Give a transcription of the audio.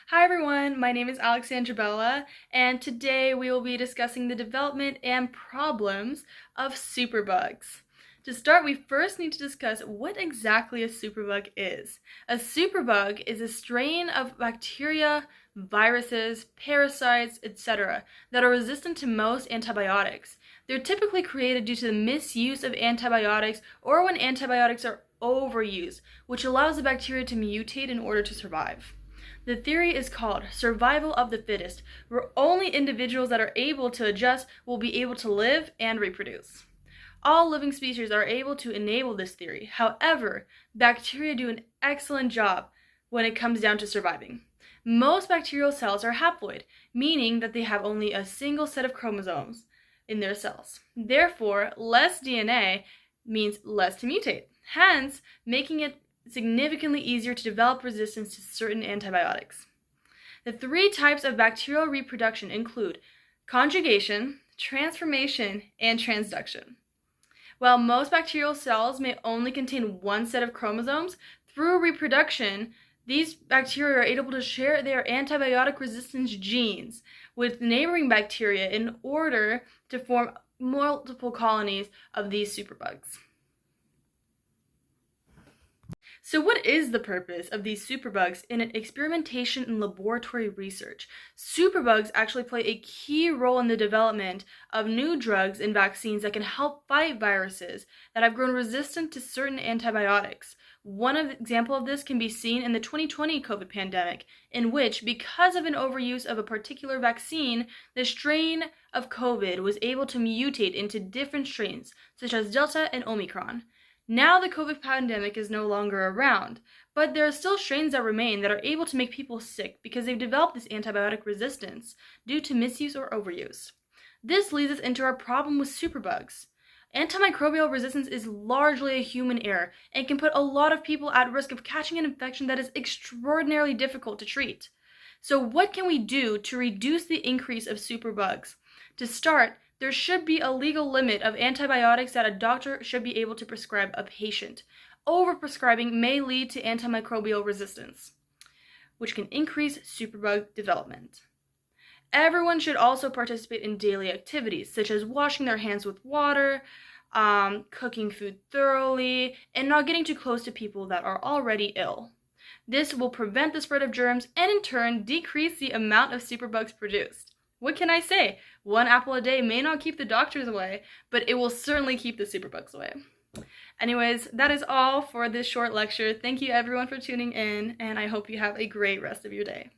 Hi everyone, my name is Alexandra Bella, and today we will be discussing the development and problems of superbugs. To start, we first need to discuss what exactly a superbug is. A superbug is a strain of bacteria, viruses, parasites, etc. that are resistant to most antibiotics. They're typically created due to the misuse of antibiotics or when antibiotics are overused, which allows the bacteria to mutate in order to survive. The theory is called survival of the fittest, where only individuals that are able to adjust will be able to live and reproduce. All living species are able to enable this theory. However, bacteria do an excellent job when it comes down to surviving. Most bacterial cells are haploid, meaning that they have only a single set of chromosomes in their cells. Therefore, less DNA means less to mutate, hence making it significantly easier to develop resistance to certain antibiotics. The three types of bacterial reproduction include conjugation, transformation, and transduction. While most bacterial cells may only contain one set of chromosomes, through reproduction, these bacteria are able to share their antibiotic resistance genes with neighboring bacteria in order to form multiple colonies of these superbugs. So what is the purpose of these superbugs in experimentation and laboratory research? Superbugs actually play a key role in the development of new drugs and vaccines that can help fight viruses that have grown resistant to certain antibiotics. One example of this can be seen in the 2020 COVID pandemic, in which, because of an overuse of a particular vaccine, the strain of COVID was able to mutate into different strains, such as Delta and Omicron. Now the COVID pandemic is no longer around, but there are still strains that remain that are able to make people sick because they've developed this antibiotic resistance due to misuse or overuse. This leads us into our problem with superbugs. Antimicrobial resistance is largely a human error and can put a lot of people at risk of catching an infection that is extraordinarily difficult to treat. So what can we do to reduce the increase of superbugs? To start, there should be a legal limit of antibiotics that a doctor should be able to prescribe a patient. Overprescribing may lead to antimicrobial resistance, which can increase superbug development. Everyone should also participate in daily activities, such as washing their hands with water, cooking food thoroughly, and not getting too close to people that are already ill. This will prevent the spread of germs and in turn decrease the amount of superbugs produced. What can I say? One apple a day may not keep the doctors away, but it will certainly keep the superbugs away. Anyways, that is all for this short lecture. Thank you everyone for tuning in, and I hope you have a great rest of your day.